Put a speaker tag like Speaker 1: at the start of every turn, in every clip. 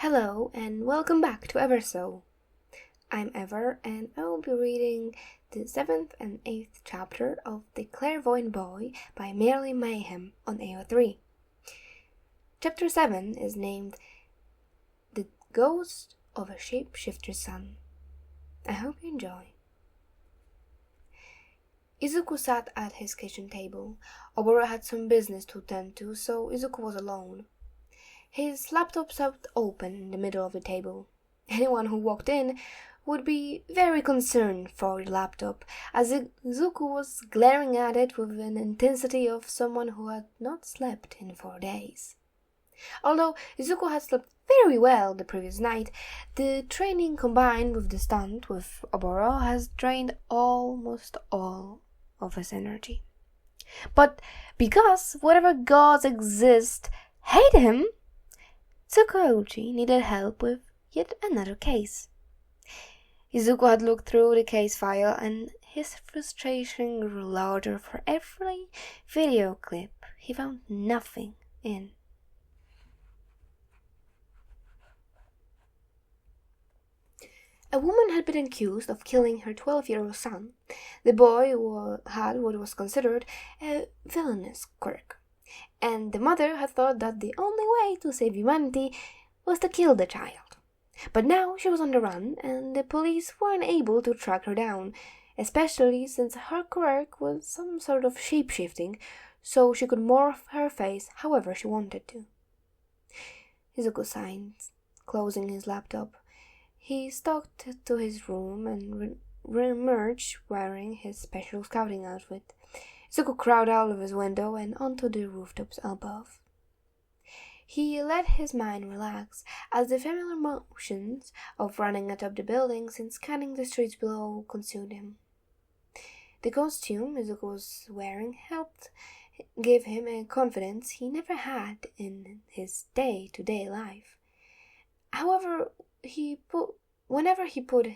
Speaker 1: Hello and welcome back to Ever So. I'm Ever and I will be reading the 7th and 8th chapter of The Clairvoyant Boy by Merely Mayhem on AO3. Chapter 7 is named The Ghost of a Shapeshifter's Son. I hope you enjoy. Izuku sat at his kitchen table. Oboro had some business to attend to, so Izuku was alone. His laptop sat open in the middle of the table. Anyone who walked in would be very concerned for the laptop, as Izuku was glaring at it with an intensity of someone who had not slept in 4 days. Although Izuku had slept very well the previous night, the training combined with the stunt with Oboro has drained almost all of his energy. But because whatever gods exist hate him, Tsukuyoshi needed help with yet another case. Izuku had looked through the case file and his frustration grew larger for every video clip he found nothing in. A woman had been accused of killing her 12-year-old son. The boy had what was considered a villainous quirk, and the mother had thought that the only way to save humanity was to kill the child. But now she was on the run, and the police weren't able to track her down, especially since her quirk was some sort of shape-shifting, so she could morph her face however she wanted to. Izuku sighed, closing his laptop. He stalked to his room and re-emerged wearing his special scouting outfit. Izuku crawled out of his window and onto the rooftops above. He let his mind relax as the familiar motions of running atop the buildings and scanning the streets below consumed him. The costume Izuku was wearing helped give him a confidence he never had in his day-to-day life. However, whenever he put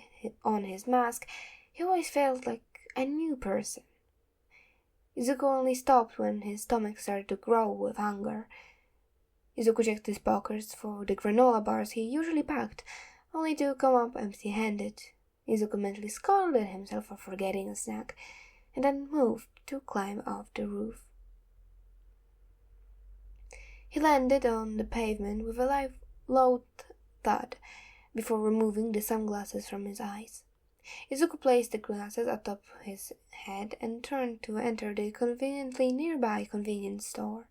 Speaker 1: on his mask, he always felt like a new person. Izuku only stopped when his stomach started to grow with hunger. Izuku checked his pockets for the granola bars he usually packed, only to come up empty-handed. Izuku mentally scolded himself for forgetting a snack, and then moved to climb off the roof. He landed on the pavement with a low thud before removing the sunglasses from his eyes. Izuku placed the glasses atop his head and turned to enter the conveniently nearby convenience store.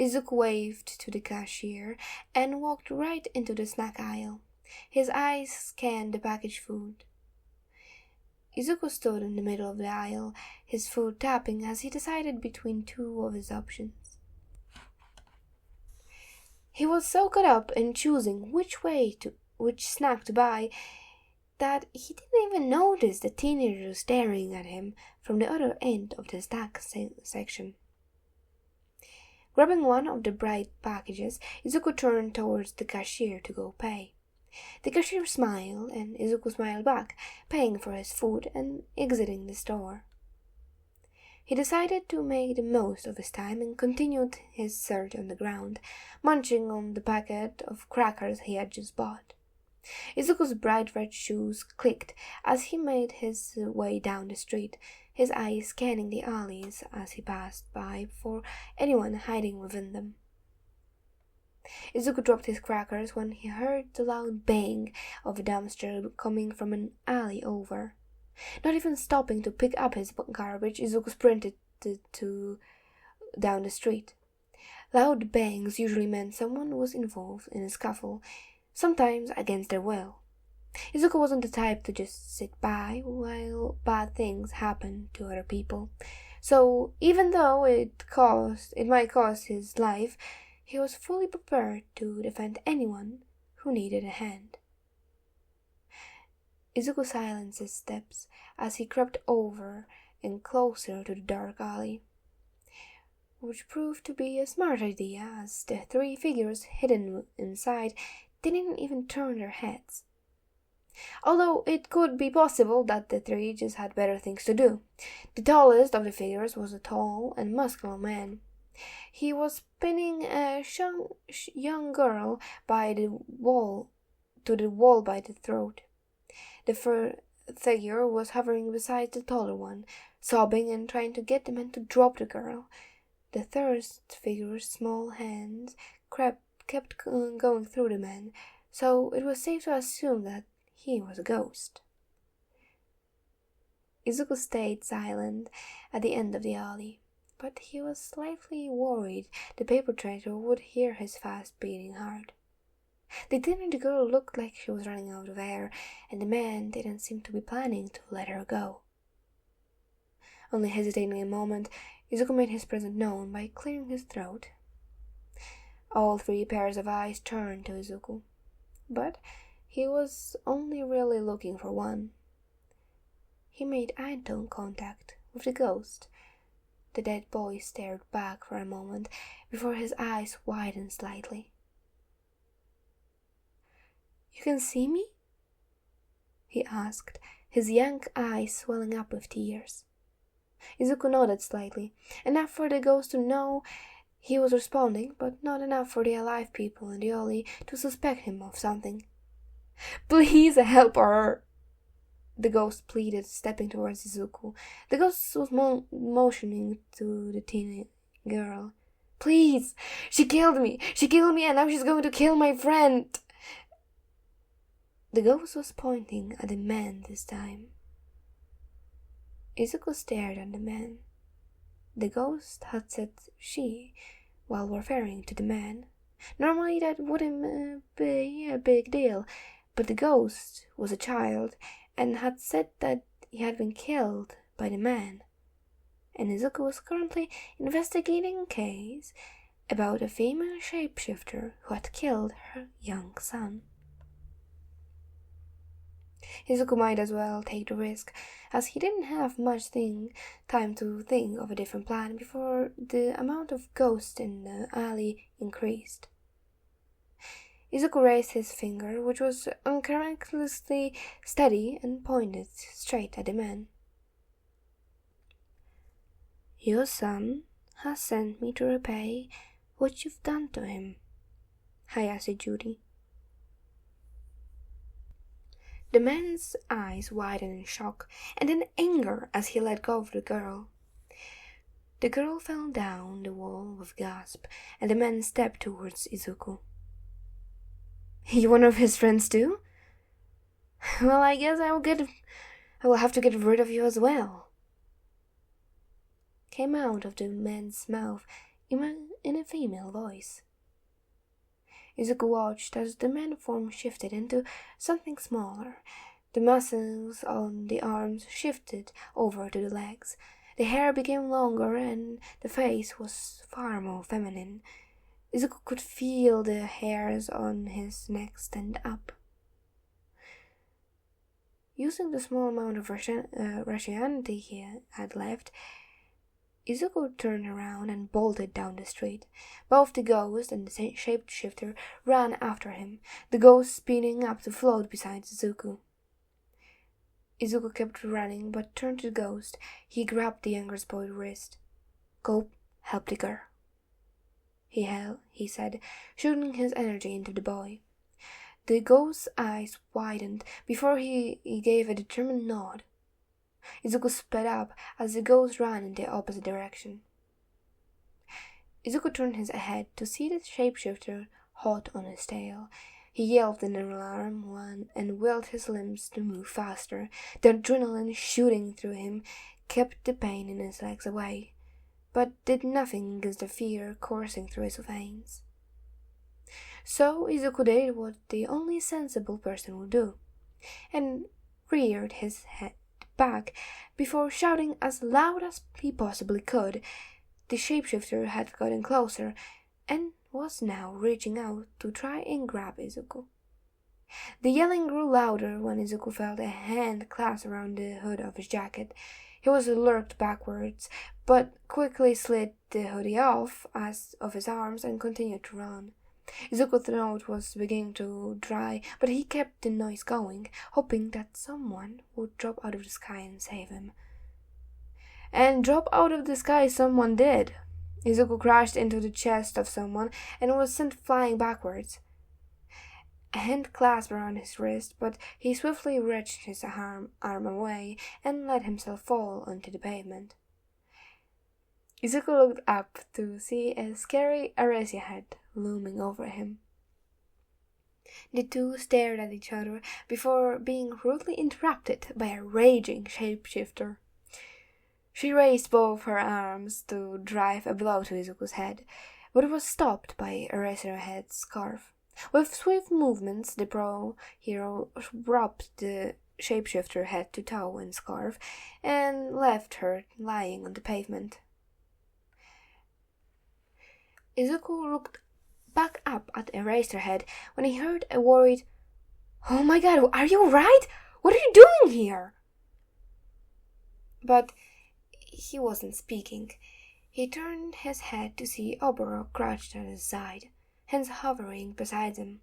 Speaker 1: Izuku waved to the cashier and walked right into the snack aisle. His eyes scanned the packaged food. Izuku stood in the middle of the aisle, his foot tapping as he decided between two of his options. He was so caught up in choosing which snack to buy that he didn't even notice the teenager staring at him from the other end of the snack section. Grabbing one of the bright packages, Izuku turned towards the cashier to go pay. The cashier smiled, and Izuku smiled back, paying for his food and exiting the store. He decided to make the most of his time and continued his search on the ground, munching on the packet of crackers he had just bought. Izuku's bright red shoes clicked as he made his way down the street, his eyes scanning the alleys as he passed by for anyone hiding within them. Izuku dropped his crackers when he heard the loud bang of a dumpster coming from an alley over. Not even stopping to pick up his garbage, Izuku sprinted down the street. Loud bangs usually meant someone was involved in a scuffle, sometimes against their will. Izuku wasn't the type to just sit by while bad things happened to other people, so even though it might cost his life, he was fully prepared to defend anyone who needed a hand. Izuku silenced his steps as he crept over and closer to the dark alley, which proved to be a smart idea as the 3 figures hidden inside didn't even turn their heads. Although it could be possible that the 3 just had better things to do. The tallest of the figures was a tall and muscular man. He was pinning a young girl by the wall to the wall by the throat. The figure was hovering beside the taller one, sobbing and trying to get the man to drop the girl. The third figure's small hands kept going through the man, so it was safe to assume that he was a ghost. Izuku stayed silent at the end of the alley, but he was slightly worried the perpetrator would hear his fast-beating heart. The teenage girl looked like she was running out of air, and the man didn't seem to be planning to let her go. Only hesitating a moment, Izuku made his presence known by clearing his throat. All three pairs of eyes turned to Izuku, but he was only really looking for one. He made eye-to contact with the ghost. The dead boy stared back for a moment before his eyes widened slightly. "You can see me?" he asked, his young eyes swelling up with tears. Izuku nodded slightly, enough for the ghost to know he was responding, but not enough for the alive people in the alley to suspect him of something. "Please help her!" the ghost pleaded, stepping towards Izuku. The ghost was motioning to the teen girl. "Please! She killed me! She killed me, and now she's going to kill my friend!" The ghost was pointing at the man this time. Izuku stared at the man. The ghost had said "she" while referring to the man. Normally that wouldn't be a big deal, but the ghost was a child and had said that he had been killed by the man, and Izuku was currently investigating a case about a female shapeshifter who had killed her young son. Izuku might as well take the risk, as he didn't have much time to think of a different plan before the amount of ghosts in the alley increased. Izuku raised his finger, which was uncharacteristically steady, and pointed straight at the man. "Your son has sent me to repay what you've done to him," Hayase Judy. The man's eyes widened in shock and in anger as he let go of the girl. The girl fell down the wall with a gasp, and the man stepped towards Izuku. "You one of his friends too? Well, I guess I will have to get rid of you as well," came out of the man's mouth in a female voice. Izuku watched as the man form shifted into something smaller. The muscles on the arms shifted over to the legs. The hair became longer and the face was far more feminine. Izuku could feel the hairs on his neck stand up. Using the small amount of rationality he had left, Izuku turned around and bolted down the street. Both the ghost and the shapeshifter ran after him, the ghost speeding up to float beside Izuku. Izuku kept running, but turned to the ghost. He grabbed the younger boy's wrist. "Go, help the girl," he said, shooting his energy into the boy. The ghost's eyes widened before he gave a determined nod. Izuku sped up as the ghost ran in the opposite direction. Izuku turned his head to see the shapeshifter hot on his tail. He yelped in alarm and willed his limbs to move faster. The adrenaline shooting through him kept the pain in his legs away, but did nothing against the fear coursing through his veins. So Izuku did what the only sensible person would do, and reared his head back before shouting as loud as he possibly could. The shapeshifter had gotten closer and was now reaching out to try and grab Izuku. The yelling grew louder when Izuku felt a hand clasp around the hood of his jacket. He was lurched backwards, but quickly slid the hoodie off of his arms and continued to run. Izuku's throat was beginning to dry, but he kept the noise going, hoping that someone would drop out of the sky and save him. And drop out of the sky someone did. Izuku crashed into the chest of someone and was sent flying backwards. A hand clasped around his wrist, but he swiftly wrenched his arm away and let himself fall onto the pavement. Izuku looked up to see a scary Arasia head looming over him. The two stared at each other before being rudely interrupted by a raging shapeshifter. She raised both her arms to drive a blow to Izuku's head, but was stopped by Eraserhead's scarf. With swift movements, the pro hero rubbed the shapeshifter head to toe in scarf and left her lying on the pavement. Izuku looked back up at Eraserhead when he heard a worried, "Oh my god, are you right? What are you doing here?" But he wasn't speaking. He turned his head to see Oboro crouched at his side, hands hovering beside him.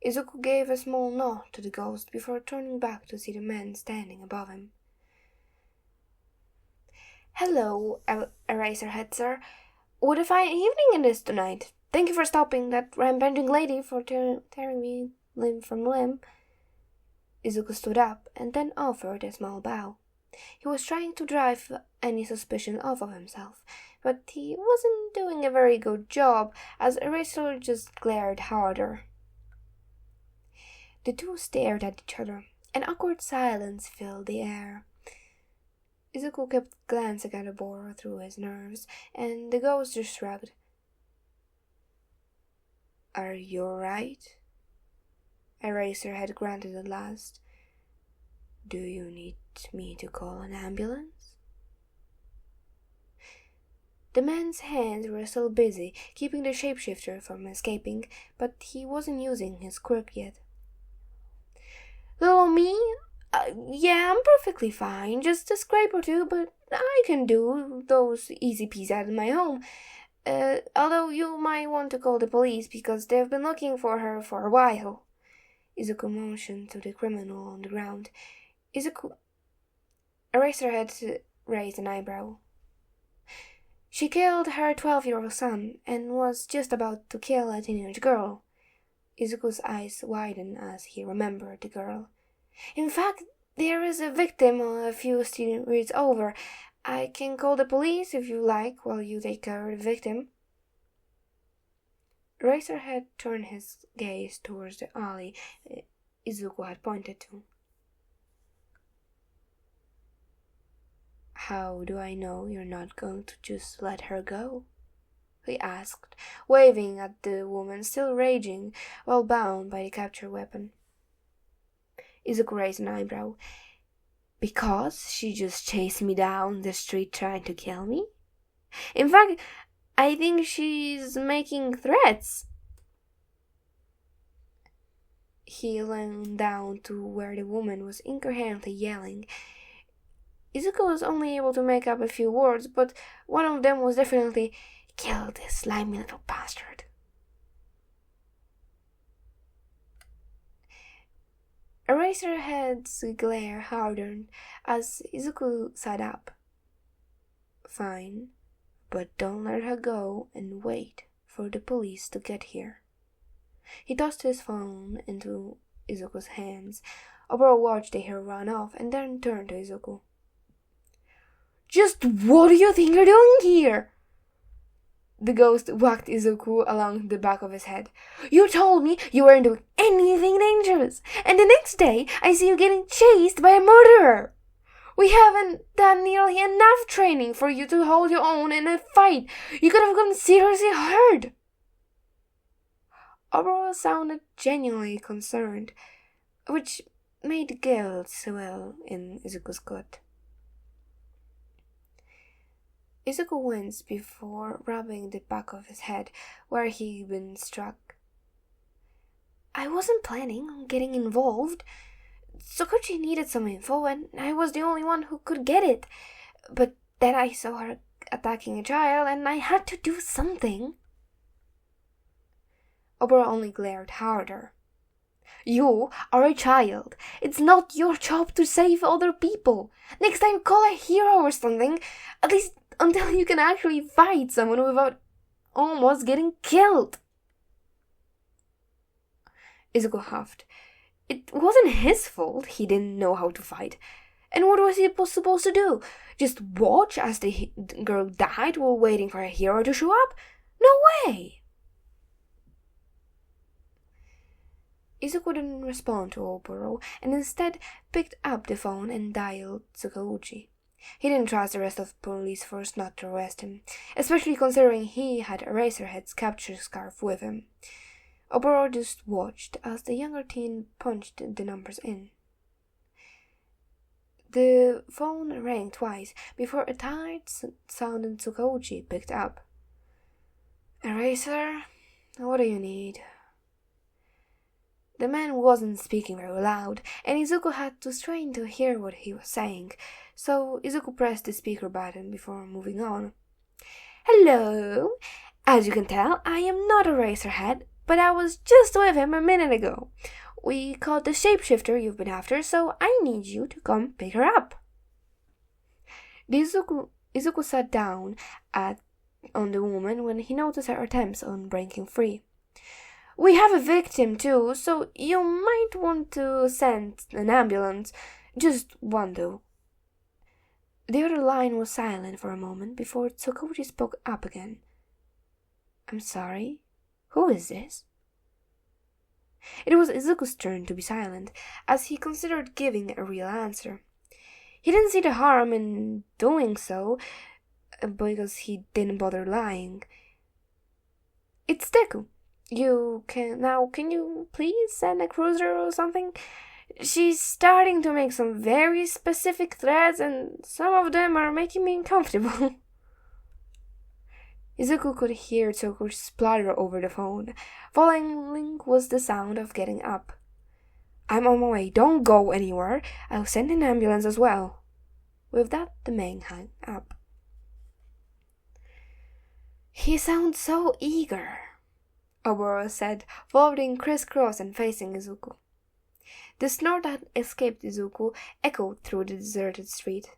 Speaker 1: Izuku gave a small nod to the ghost before turning back to see the man standing above him. "Hello, Eraserhead, sir. What a fine evening it is tonight. Thank you for stopping that rampaging lady for tearing me limb from limb." Izuku stood up and then offered a small bow. He was trying to drive any suspicion off of himself, but he wasn't doing a very good job as Eraser just glared harder. The two stared at each other. An awkward silence filled the air. Izuku kept glancing at Oboro through his nerves, and the ghost just shrugged. "Are you alright?" Eraserhead grunted at last. "Do you need me to call an ambulance?" The man's hands were still busy, keeping the shapeshifter from escaping, but he wasn't using his quirk yet. "Little me? Yeah, I'm perfectly fine. Just a scrape or two, but I can do those easy peasy at my home. Although you might want to call the police because they've been looking for her for a while." Izuku motioned to the criminal on the ground. Eraserhead raised an eyebrow. "She killed her 12-year-old son and was just about to kill a teenage girl." Izuku's eyes widened as he remembered the girl. "In fact, there is a victim a few streets over. I can call the police if you like while you take care of the victim." Eraserhead turned his gaze towards the alley Izuku had pointed to. "How do I know you're not going to just let her go?" he asked, waving at the woman still raging while bound by the captured weapon. Izuku raised an eyebrow. "Because she just chased me down the street trying to kill me? In fact, I think she's making threats." He leaned down to where the woman was incoherently yelling. Izuku was only able to make up a few words, but one of them was definitely, "Kill this slimy little bastard." Eraserhead's glare hardened as Izuku sat up. "Fine, but don't let her go and wait for the police to get here." He tossed his phone into Izuku's hands. Oboro watched the hero run off and then turned to Izuku. "Just what do you think you're doing here?" The ghost whacked Izuku along the back of his head. "You told me you weren't doing anything dangerous, and the next day I see you getting chased by a murderer. We haven't done nearly enough training for you to hold your own in a fight. You could have gotten seriously hurt." Oboro sounded genuinely concerned, which made guilt swell in Izuku's gut. Izuku winced before rubbing the back of his head where he'd been struck. "I wasn't planning on getting involved. Sokochi needed some info and I was the only one who could get it. But then I saw her attacking a child and I had to do something." Oboro only glared harder. "You are a child. It's not your job to save other people. Next time call a hero or something. At least until you can actually fight someone without almost getting killed. Izuku huffed. It wasn't his fault he didn't know how to fight. And what was he supposed to do? Just watch as the girl died while waiting for a hero to show up? No way! Izuku didn't respond to Oboro and instead picked up the phone and dialed Tsukauchi. He didn't trust the rest of the police force not to arrest him, especially considering he had Eraserhead's capture scarf with him. Oboro just watched as the younger teen punched the numbers in. The phone rang twice before a tired-sounding Tsukauchi picked up. "Eraser, what do you need?" The man wasn't speaking very loud, and Izuku had to strain to hear what he was saying, so Izuku pressed the speaker button before moving on. "Hello? As you can tell, I am not Eraserhead, but I was just with him a minute ago. We caught the shapeshifter you've been after, so I need you to come pick her up." Izuku sat down on the woman when he noticed her attempts on breaking free. "We have a victim too, so you might want to send an ambulance. Just one though." The other line was silent for a moment before Tsukauchi spoke up again. "I'm sorry, who is this?" It was Izuku's turn to be silent, as he considered giving a real answer. He didn't see the harm in doing so, because he didn't bother lying. "It's Deku. Can you please send a cruiser or something? She's starting to make some very specific threats, and some of them are making me uncomfortable." Izuku could hear Tsukauchi splutter over the phone. Following was the sound of getting up. "I'm on my way. Don't go anywhere. I'll send an ambulance as well." With that, the man hung up. "He sounds so eager," Oboro said, folding crisscross and facing Izuku. The snort that escaped Izuku echoed through the deserted street.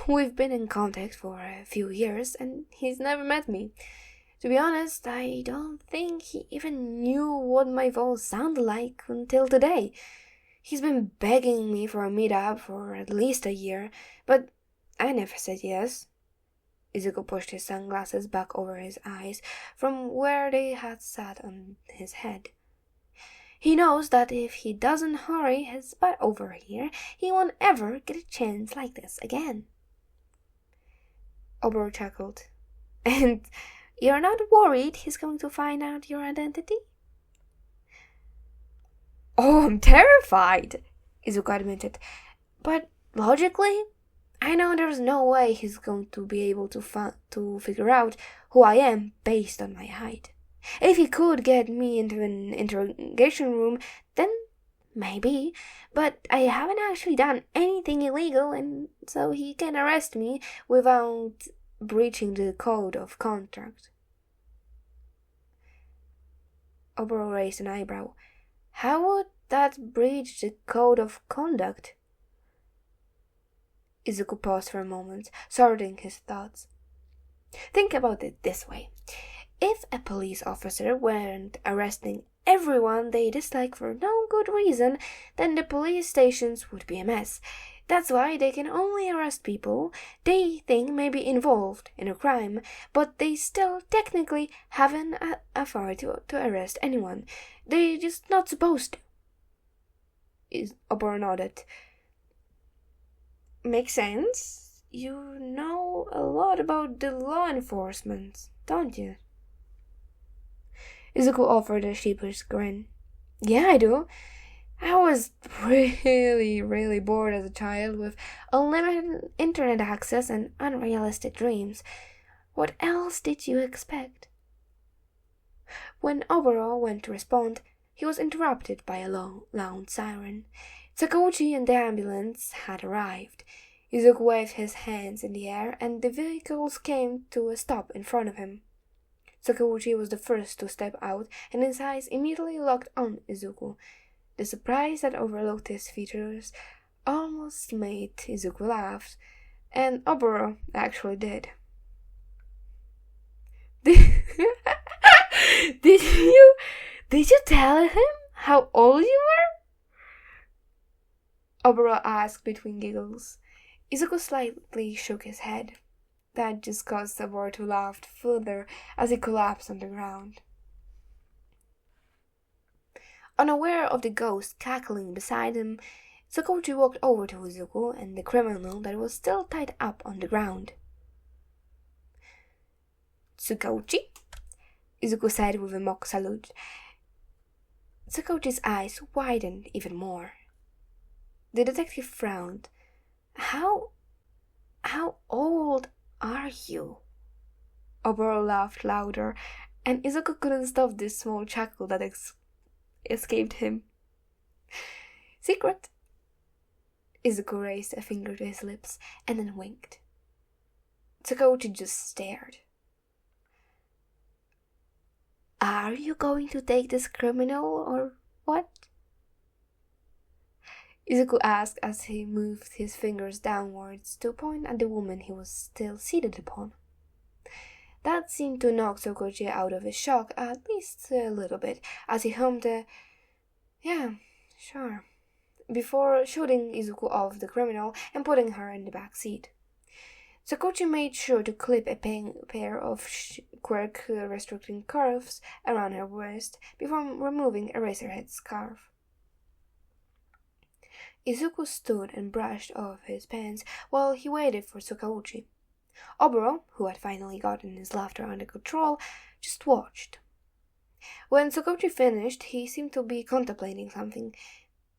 Speaker 1: "We've been in contact for a few years, and he's never met me. To be honest, I don't think he even knew what my voice sounded like until today. He's been begging me for a meetup for at least a year, but I never said yes." Izuku pushed his sunglasses back over his eyes from where they had sat on his head. "He knows that if he doesn't hurry his butt over here, he won't ever get a chance like this again." Oboro chuckled. "And you're not worried he's going to find out your identity?" "Oh, I'm terrified," Izuku admitted. "But logically, I know there's no way he's going to be able to figure out who I am based on my height. If he could get me into an interrogation room, then maybe, but I haven't actually done anything illegal, and so he can arrest me without breaching the code of conduct." Oboro raised an eyebrow. "How would that breach the code of conduct?" Izuku paused for a moment, sorting his thoughts. "Think about it this way. If a police officer weren't arresting everyone they dislike for no good reason, then the police stations would be a mess. That's why they can only arrest people they think may be involved in a crime, but they still technically haven't authority to arrest anyone. They're just not supposed to." Oboro nodded. "Makes sense. You know a lot about the law enforcement, don't you?" Izuku offered a sheepish grin. "Yeah, I do. I was really bored as a child with unlimited internet access and unrealistic dreams. What else did you expect?" When Oboro went to respond, he was interrupted by a loud siren. Tsukauchi and the ambulance had arrived. Izuku waved his hands in the air, and the vehicles came to a stop in front of him. Tsukauchi was the first to step out, and his eyes immediately locked on Izuku. The surprise that overlooked his features almost made Izuku laugh. And Oboro actually did. Did you tell him how old you were? Oboro asked between giggles. Izuku slightly shook his head. That just caused Oboro to laugh further as he collapsed on the ground. Unaware of the ghost cackling beside him, Sakochi walked over to Izuku and the criminal that was still tied up on the ground. "Sakochi?" Izuku said with a mock salute. Sakochi's eyes widened even more. The detective frowned. How old are you?" Oboro laughed louder, and Izuku couldn't stop this small chuckle that escaped him. "Secret?" Izuku raised a finger to his lips and then winked. Sakochi just stared. "Are you going to take this criminal or what?" Izuku asked as he moved his fingers downwards to point at the woman he was still seated upon. That seemed to knock Sakochi out of his shock at least a little bit, as he hummed a "Yeah, sure," before shooting Izuku off the criminal and putting her in the back seat. Sakochi made sure to clip a pair of quirk restricting cuffs around her waist before removing Eraserhead's scarf. Izuku stood and brushed off his pants while he waited for Sakochi. Oboro, who had finally gotten his laughter under control, just watched. When Sakochi finished, he seemed to be contemplating something.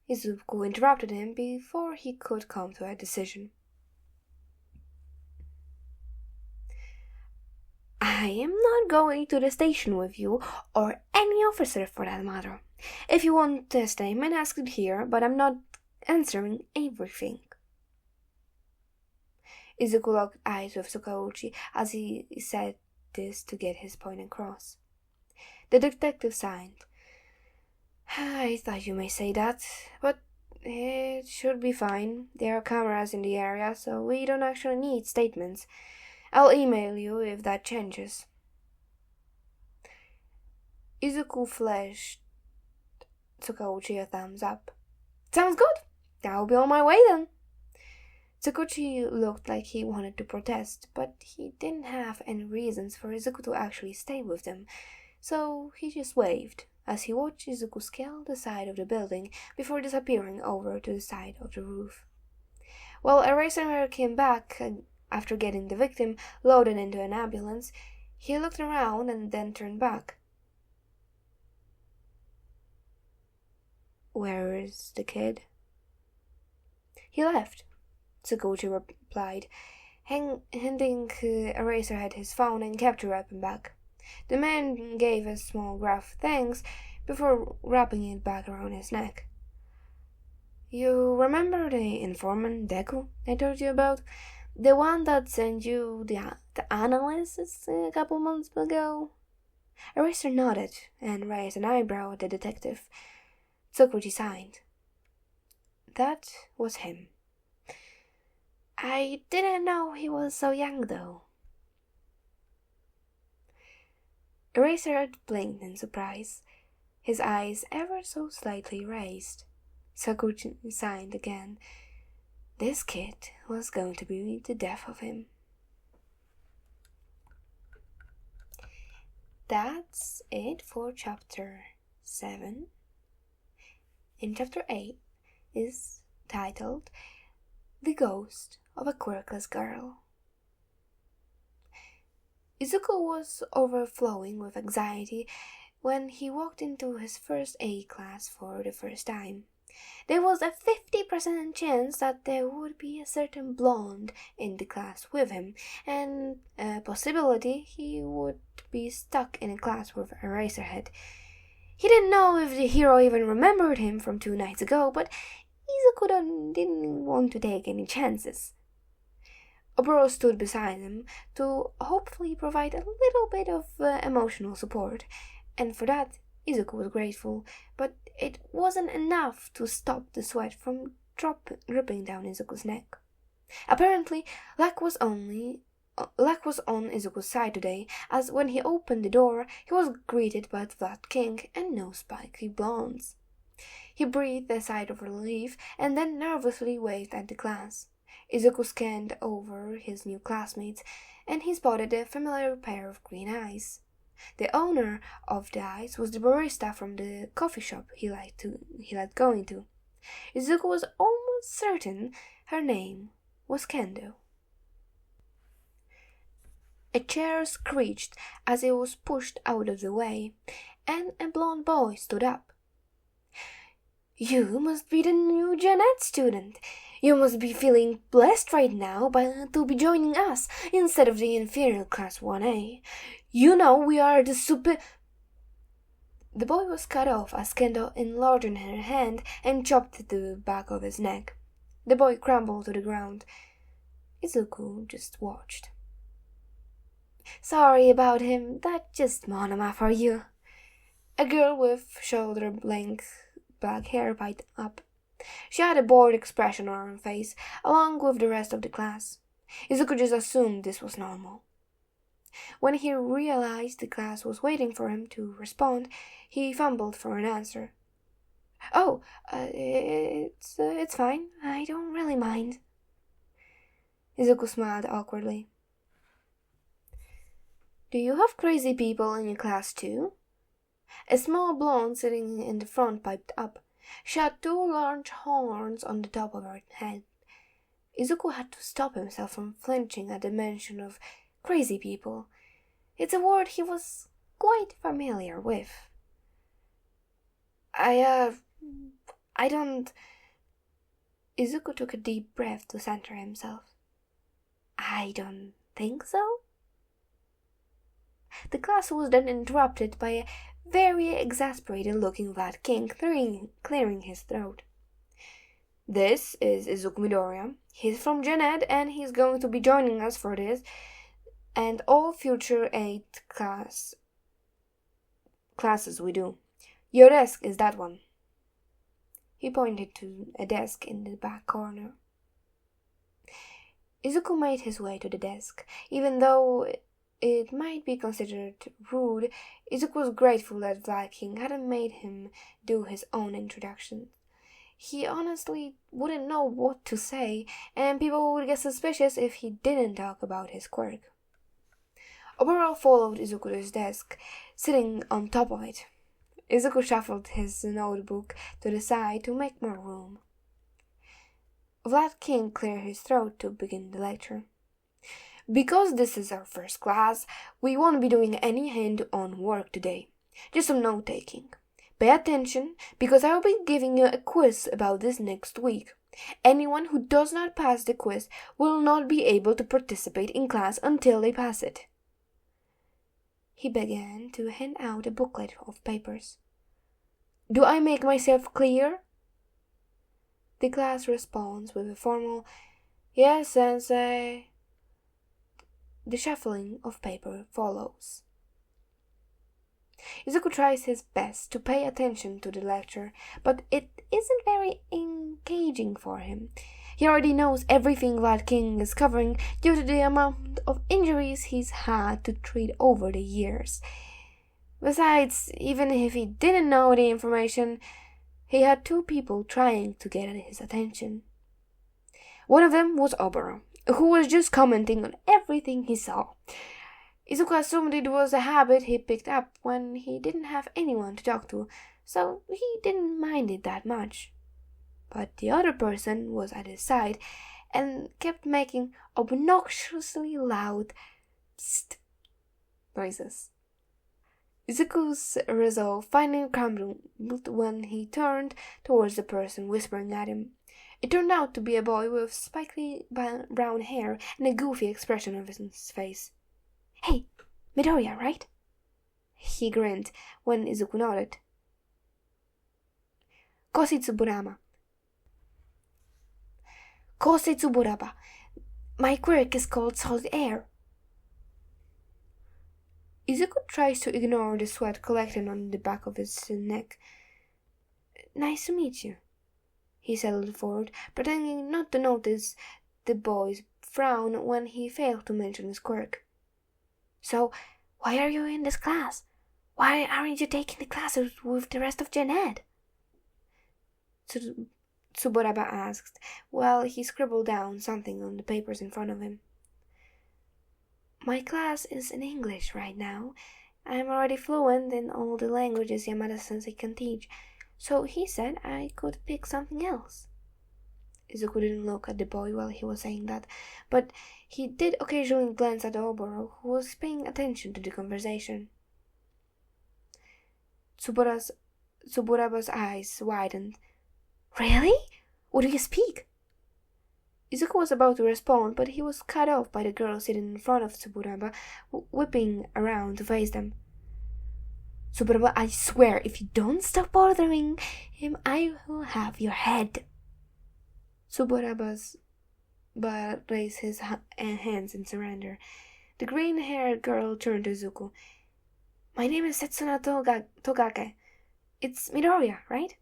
Speaker 1: Izuku interrupted him before he could come to a decision. "I am not going to the station with you, or any officer for that matter. If you want a statement, ask it here, but I'm not answering everything." Izuku locked eyes with Sakochi as he said this to get his point across. The detective sighed. "I thought you may say that, but it should be fine. There are cameras in the area, so we don't actually need statements. I'll email you if that changes." Izuku flashed Sakochi a thumbs up. "Sounds good. I'll be on my way then." Sakochi looked like he wanted to protest, but he didn't have any reasons for Izuku to actually stay with them, so he just waved as he watched Izuku scale the side of the building before disappearing over to the side of the roof. While Eraserhead came back after getting the victim loaded into an ambulance, he looked around and then turned back. "Where is the kid?" "He left," Sakochi replied, handing Eraserhead his phone and capture weapon back. The man gave a small gruff thanks before wrapping it back around his neck. "You remember the informant, Deku, I told you about? The one that sent you the analysis a couple months ago?" Eraser nodded and raised an eyebrow at the detective. Sakochi sighed. "That was him." "I didn't know he was so young, though." Eraserhead blinked in surprise, his eyes ever so slightly raised. Sakochi sighed again. This kid was going to be the death of him. That's it for chapter 7. In chapter 8 is titled The Ghost of a Quirkless Girl. Izuku was overflowing with anxiety when he walked into his first A class for the first time. There was a 50% chance that there would be a certain blonde in the class with him, and a possibility he would be stuck in a class with Eraserhead. He didn't know if the hero even remembered him from 2 nights ago, but Izuku didn't want to take any chances. Oboro stood beside him to hopefully provide a little bit of emotional support, and for that Izuku was grateful, but it wasn't enough to stop the sweat from dripping down Izuku's neck. Apparently, luck was on Izuku's side today, as when he opened the door, he was greeted by the Flat King and no spiky blondes. He breathed a sigh of relief and then nervously waved at the class. Izuku scanned over his new classmates, and he spotted a familiar pair of green eyes. The owner of the eyes was the barista from the coffee shop he liked going to. Izuku was almost certain her name was Kendo. A chair screeched as it was pushed out of the way, and a blond boy stood up. "You must be the new Gen Ed student. You must be feeling blessed right now to be joining us instead of the inferior class 1A. You know we are the super..." The boy was cut off as Kendo enlarged her hand and chopped the back of his neck. The boy crumbled to the ground. Izuku just watched. "Sorry about him, that's just monoma for you." A girl with shoulder-length black hair piped up. She had a bored expression on her face, along with the rest of the class. Izuku just assumed this was normal. When he realized the class was waiting for him to respond, he fumbled for an answer. "Oh, it's fine. I don't really mind." Izuku smiled awkwardly. "Do you have crazy people in your class too?" A small blonde sitting in the front piped up. She had two large horns on the top of her head. Izuku had to stop himself from flinching at the mention of crazy people. It's a word he was quite familiar with. I don't... Izuku took a deep breath to center himself. "I don't think so." The class was then interrupted by a very exasperated-looking Flat King clearing his throat. "This is Izuku Midoriya. He's from Gen Ed and he's going to be joining us for this and all future 8 classes we do. Your desk is that one." He pointed to a desk in the back corner. Izuku made his way to the desk. Even though it might be considered rude, Izuku was grateful that Flat King hadn't made him do his own introduction. He honestly wouldn't know what to say, and people would get suspicious if he didn't talk about his quirk. Oboro followed Izuku to his desk, sitting on top of it. Izuku shuffled his notebook to the side to make more room. Flat King cleared his throat to begin the lecture. "Because this is our first class, we won't be doing any hand-on work today. Just some note-taking. Pay attention, because I will be giving you a quiz about this next week. Anyone who does not pass the quiz will not be able to participate in class until they pass it." He began to hand out a booklet of papers. "Do I make myself clear?" The class responds with a formal, "Yes, sensei." The shuffling of paper follows. Izuku tries his best to pay attention to the lecture, but it isn't very engaging for him. He already knows everything Flat King is covering due to the amount of injuries he's had to treat over the years. Besides, even if he didn't know the information, he had 2 people trying to get his attention. One of them was Oboro, who was just commenting on everything he saw. Izuku assumed it was a habit he picked up when he didn't have anyone to talk to, so he didn't mind it that much. But the other person was at his side and kept making obnoxiously loud psst noises. Izuku's resolve finally crumbled when he turned towards the person whispering at him. It turned out to be a boy with spiky brown hair and a goofy expression on his face. "Hey, Midoriya, right?" He grinned when Izuku nodded. "Kosetsuburama. Kosetsuburaba. My quirk is called Solid Air." Izuku tries to ignore the sweat collecting on the back of his neck. "Nice to meet you," he settled forward, pretending not to notice the boy's frown when he failed to mention his quirk. "So, why are you in this class? Why aren't you taking the classes with the rest of Gen Ed?" Tsuburaba asked, while he scribbled down something on the papers in front of him. "My class is in English right now. I'm already fluent in all the languages Yamada-sensei can teach, so he said I could pick something else." Izuku didn't look at the boy while he was saying that, but he did occasionally glance at Oboro, who was paying attention to the conversation. Tsuburaba's eyes widened. "Really? What do you speak?" Izuku was about to respond, but he was cut off by the girl sitting in front of Tsuburaba, whipping around to face them. "Tsuburaba, I swear, if you don't stop bothering him, I will have your head." Tsuburaba's but raised his hands in surrender. The green-haired girl turned to Izuku. "My name is Setsuna Togake. It's Midoriya, right?"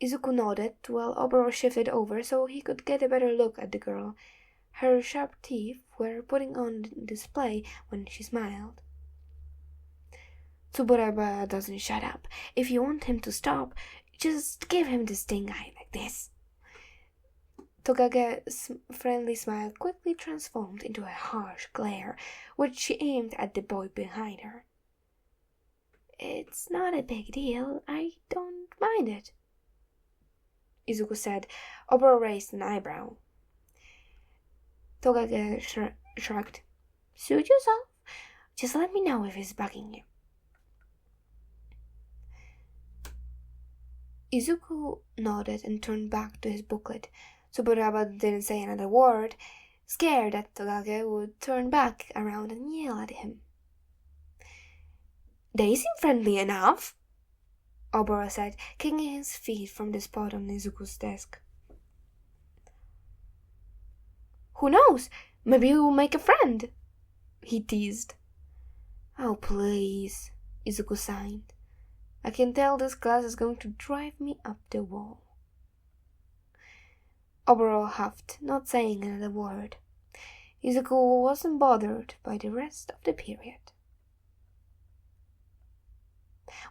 Speaker 1: Izuku nodded, while Oboro shifted over so he could get a better look at the girl. Her sharp teeth were putting on display when she smiled. "Tsuburaba doesn't shut up. If you want him to stop, just give him the sting eye like this." Togage's friendly smile quickly transformed into a harsh glare, which she aimed at the boy behind her. "It's not a big deal. I don't mind it," Izuku said. Oboro raised an eyebrow. Togage shrugged. "Suit yourself. Just let me know if he's bugging you." Izuku nodded and turned back to his booklet. Tsuburaba didn't say another word, scared that Togage would turn back around and yell at him. "They seem friendly enough," Oboro said, kicking his feet from the spot on Izuku's desk. "Who knows? Maybe we'll make a friend," he teased. "Oh, please," Izuku sighed. "I can tell this class is going to drive me up the wall." Oboro huffed, not saying another word. Izuku wasn't bothered by the rest of the period.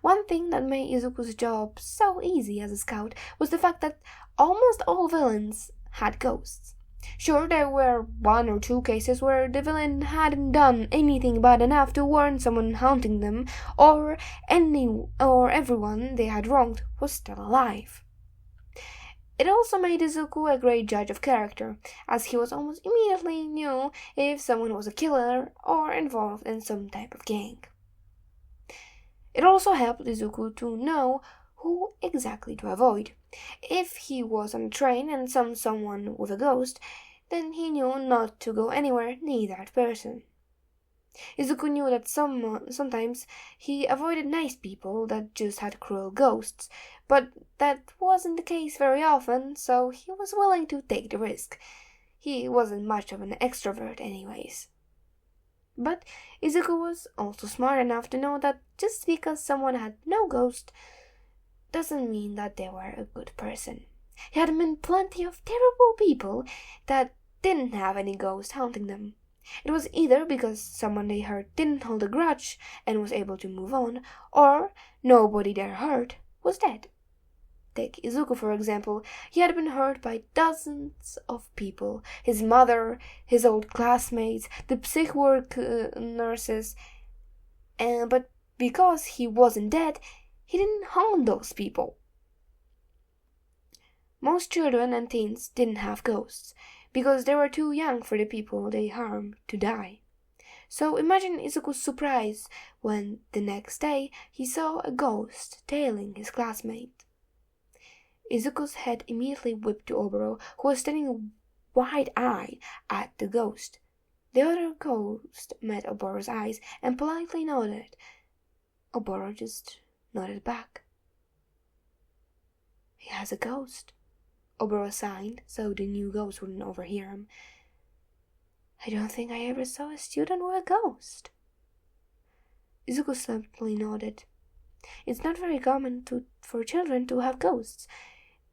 Speaker 1: One thing that made Izuku's job so easy as a scout was the fact that almost all villains had ghosts. Sure, there were 1 or 2 cases where the villain hadn't done anything bad enough to warrant someone haunting them, or everyone they had wronged was still alive. It also made Izuku a great judge of character, as he was almost immediately knew if someone was a killer or involved in some type of gang. It also helped Izuku to know who exactly to avoid. If he was on a train and saw someone with a ghost, then he knew not to go anywhere near that person. Izuku knew that sometimes he avoided nice people that just had cruel ghosts, but that wasn't the case very often, so he was willing to take the risk. He wasn't much of an extrovert anyways. But Izuku was also smart enough to know that just because someone had no ghost doesn't mean that they were a good person. He had met plenty of terrible people that didn't have any ghost haunting them. It was either because someone they hurt didn't hold a grudge and was able to move on, or nobody they hurt was dead. Take Izuku, for example. He had been hurt by dozens of people. His mother, his old classmates, the psych ward nurses. But because he wasn't dead, he didn't haunt those people. Most children and teens didn't have ghosts, because they were too young for the people they harmed to die. So imagine Izuku's surprise when, the next day, he saw a ghost tailing his classmate. Izuku's head immediately whipped to Oboro, who was standing wide-eyed at the ghost. The other ghost met Oboro's eyes and politely nodded. Oboro just nodded back. "He has a ghost," Oboro signed, so the new ghost wouldn't overhear him. "I don't think I ever saw a student with a ghost." Izuku simply nodded. It's not very common for children to have ghosts.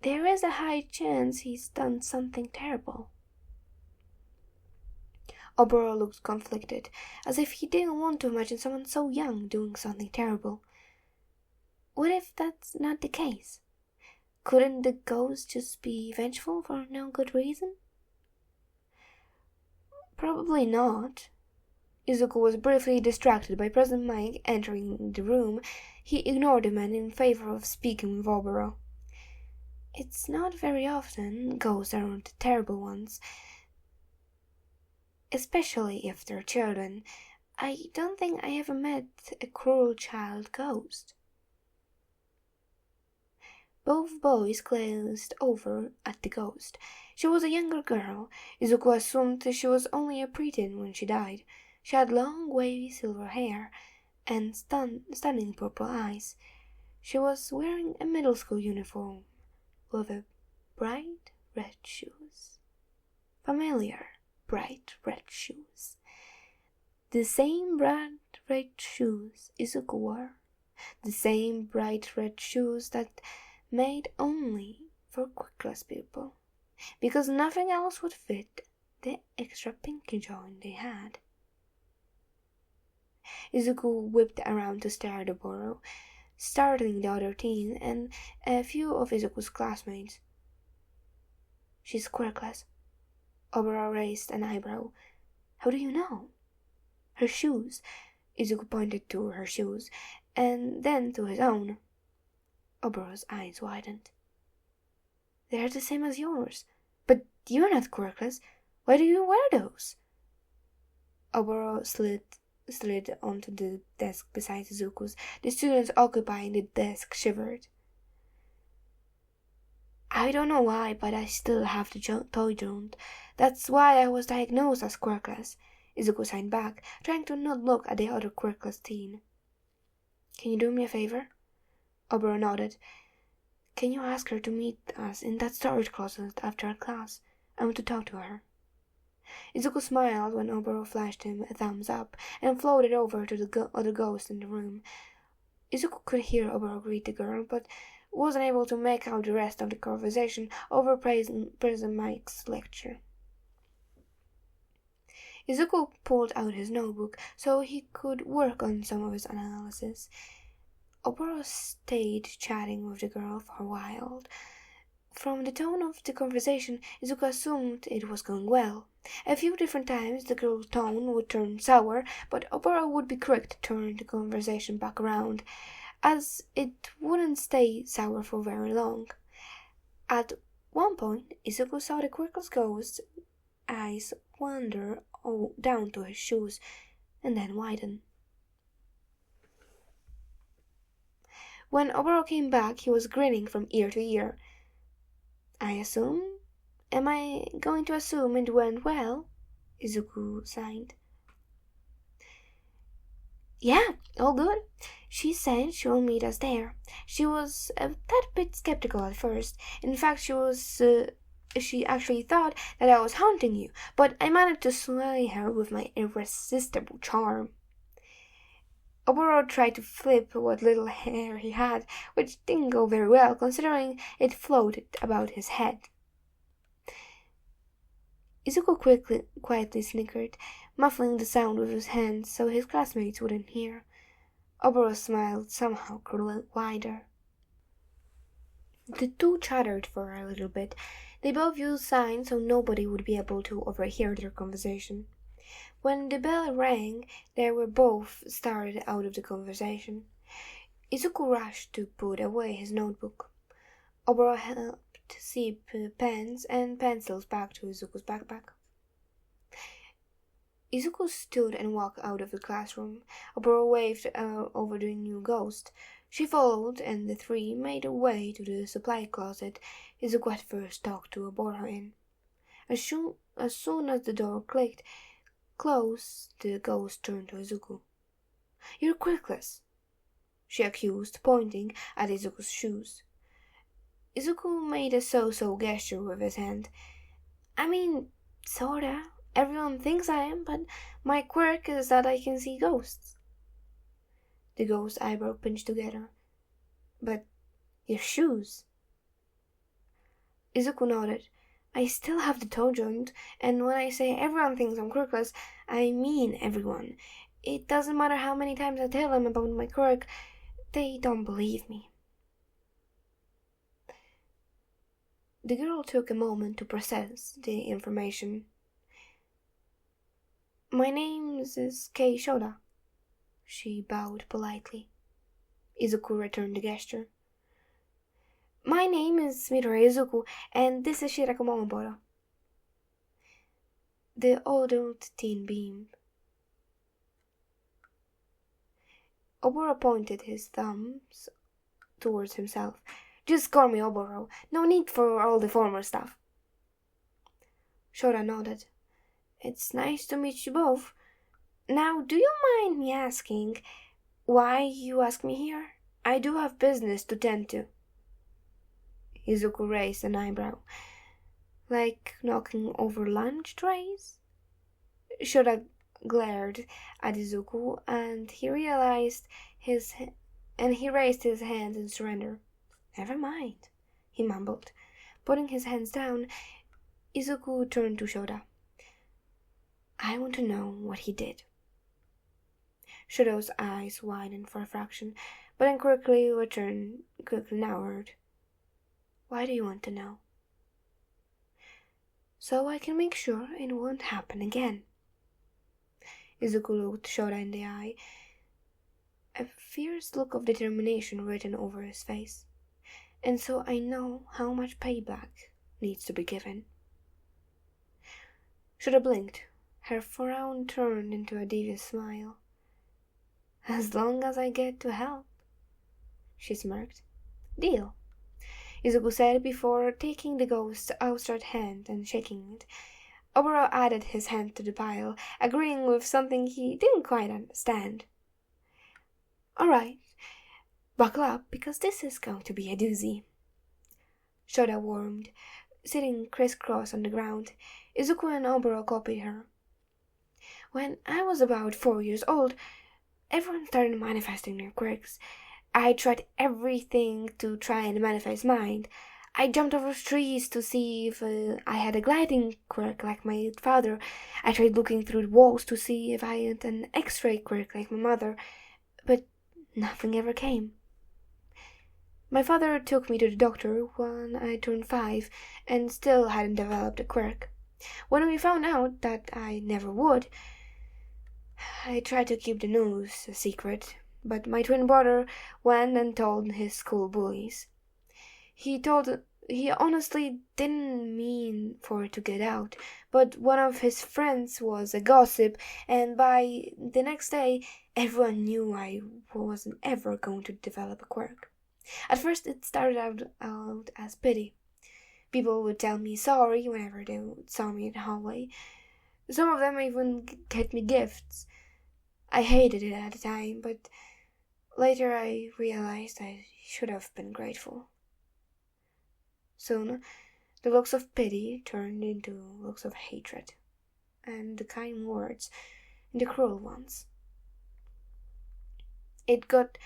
Speaker 1: There is a high chance he's done something terrible. Oboro looked conflicted, as if he didn't want to imagine someone so young doing something terrible. What if that's not the case? Couldn't the ghost just be vengeful for no good reason? Probably not. Izuku was briefly distracted by President Mike entering the room. He ignored the man in favor of speaking with Oboro. It's not very often ghosts aren't the terrible ones, especially if they're children. I don't think I ever met a cruel child ghost. Both boys glanced over at the ghost. She was a younger girl. Izuku assumed she was only a preteen when she died. She had long, wavy silver hair and stunning purple eyes. She was wearing a middle school uniform with a bright red shoes. Familiar bright red shoes. The same bright red shoes Izuku wore. The same bright red shoes that made only for Quirkless people, because nothing else would fit the extra pinky joint they had. Izuku whipped around to stare at Oboro, startling the other teen and a few of Izuku's classmates. She's Quirkless. Oboro raised an eyebrow. How do you know? Her shoes. Izuku pointed to her shoes, and then to his own. Oboro's eyes widened. They're the same as yours. But you're not Quirkless. Why do you wear those? Oboro slid onto the desk beside Izuku's. The students occupying the desk shivered. I don't know why, but I still have the toy joint. That's why I was diagnosed as Quirkless. Izuku signed back, trying to not look at the other Quirkless teen. Can you do me a favor? Oboro nodded. Can you ask her to meet us in that storage closet after our class? I want to talk to her. Izuku smiled when Oboro flashed him a thumbs up and floated over to the other ghost in the room. Izuku could hear Oboro greet the girl, but wasn't able to make out the rest of the conversation over President Mike's lecture. Izuku pulled out his notebook so he could work on some of his analysis. Oboro stayed chatting with the girl for a while. From the tone of the conversation, Izuku assumed it was going well. A few different times the girl's tone would turn sour, but Oboro would be quick to turn the conversation back around, as it wouldn't stay sour for very long. At one point, Izuku saw the Quirkless ghost's eyes wander down to his shoes and then widen. When Oboro came back, he was grinning from ear to ear. Am I going to assume it went well? Izuku sighed. Yeah, all good. She said she'll meet us there. She was a tad bit skeptical at first. In fact, she actually thought that I was haunting you, but I managed to sway her with my irresistible charm. Oboro tried to flip what little hair he had, which didn't go very well, considering it floated about his head. Izuku quietly snickered, muffling the sound with his hands so his classmates wouldn't hear. Oboro smiled somehow wider. The two chattered for a little bit. They both used signs so nobody would be able to overhear their conversation. When the bell rang, they were both started out of the conversation. Izuku rushed to put away his notebook. Oboro helped zip pens and pencils back to Izuku's backpack. Izuku stood and walked out of the classroom. Oboro waved over the new ghost. She followed, and the three made their way to the supply closet Izuku at first talked to Oboro in. As soon as the door clicked closed, the ghost turned to Izuku. You're Quirkless, she accused, pointing at Izuku's shoes. Izuku made a so-so gesture with his hand. I mean, sorta. Everyone thinks I am, but my quirk is that I can see ghosts. The ghost's eyebrow pinched together. But your shoes. Izuku nodded. I still have the toe joint, and when I say everyone thinks I'm quirkless, I mean everyone. It doesn't matter how many times I tell them about my quirk, they don't believe me. The girl took a moment to process the information. My name is Kei Shoda. She bowed politely. Izuku returned the gesture. My name is Midori Izuku, and this is Shirakumo Oboro. The adult teen beamed. Oboro pointed his thumbs towards himself. Just call me Oboro. No need for all the formal stuff. Shoda nodded. It's nice to meet you both. Now, do you mind me asking why you asked me here? I do have business to tend to. Izuku raised an eyebrow. Like knocking over lunch trays? Shoda glared at Izuku, and he raised his hands in surrender. Never mind, he mumbled. Putting his hands down, Izuku turned to Shoda. I want to know what he did. Shoda's eyes widened for a fraction, but then quickly narrowed. Why do you want to know? So I can make sure it won't happen again. Izuku looked Shoda in the eye, a fierce look of determination written over his face. And so I know how much payback needs to be given. Shoda blinked. Her frown turned into a devious smile. As long as I get to help, she smirked. Deal, Izuku said before taking the ghost's outstretched hand and shaking it. Oboro added his hand to the pile, agreeing with something he didn't quite understand. All right, buckle up, because this is going to be a doozy. Shoda warmed, sitting crisscross on the ground. Izuku and Oboro copied her. When I was about 4 years old, everyone started manifesting their quirks. I tried everything to try and manifest mine. I jumped over trees to see if I had a gliding quirk like my father. I tried looking through the walls to see if I had an X-ray quirk like my mother, but nothing ever came. My father took me to the doctor when I turned 5 and still hadn't developed a quirk. When we found out that I never would, I tried to keep the news a secret, but my twin brother went and told his school bullies. He honestly didn't mean for it to get out, but one of his friends was a gossip, and by the next day, everyone knew I wasn't ever going to develop a quirk. At first, it started out as pity. People would tell me sorry whenever they saw me in the hallway. Some of them even get me gifts. I hated it at the time, but later I realized I should have been grateful. Soon, the looks of pity turned into looks of hatred, and the kind words into cruel ones. It got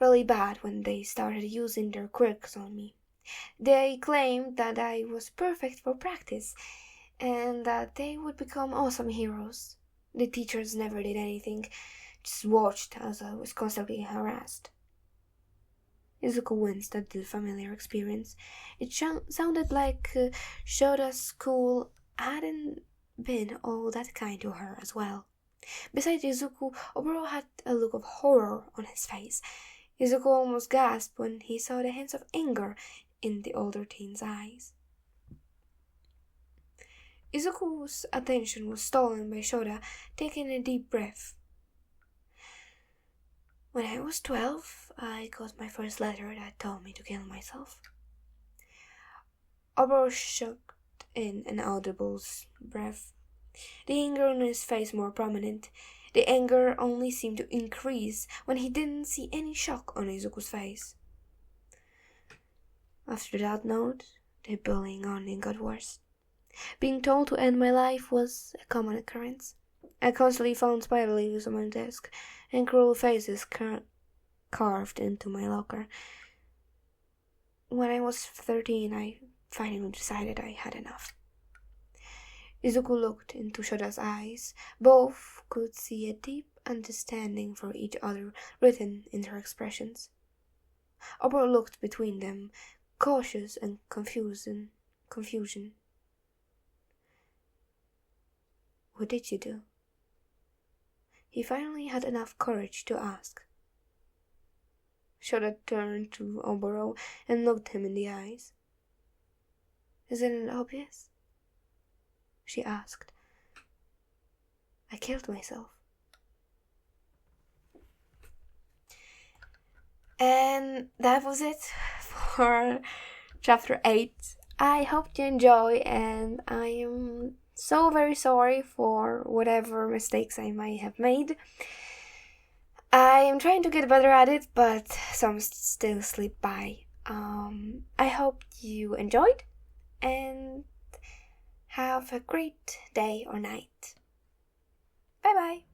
Speaker 1: really bad when they started using their quirks on me. They claimed that I was perfect for practice, and that they would become awesome heroes. The teachers never did anything, just watched as I was constantly harassed. Izuku winced at the familiar experience. It sounded like Shoda's school hadn't been all that kind to her as well. Besides Izuku, Oboro had a look of horror on his face. Izuku almost gasped when he saw the hints of anger in the older teen's eyes. Izuku's attention was stolen by Shoda, taking a deep breath. When I was 12, I got my first letter that told me to kill myself. Oboro shook in an audible breath, the anger on his face more prominent. The anger only seemed to increase when he didn't see any shock on Izuku's face. After that note, the bullying only got worse. Being told to end my life was a common occurrence. I constantly found spider leaves on my desk and cruel faces carved into my locker. When I was 13, I finally decided I had enough. Izuku looked into Shoda's eyes. Both could see a deep understanding for each other written in their expressions. Oboro looked between them, cautious and confusion. What did you do? He finally had enough courage to ask. Shoda turned to Oboro and looked him in the eyes. Isn't it obvious? She asked. I killed myself. And that was it for chapter 8. I hope you enjoy, and I am so very sorry for whatever mistakes I might have made. I am trying to get better at it, but some still slip by. I hope you enjoyed, and have a great day or night. Bye bye.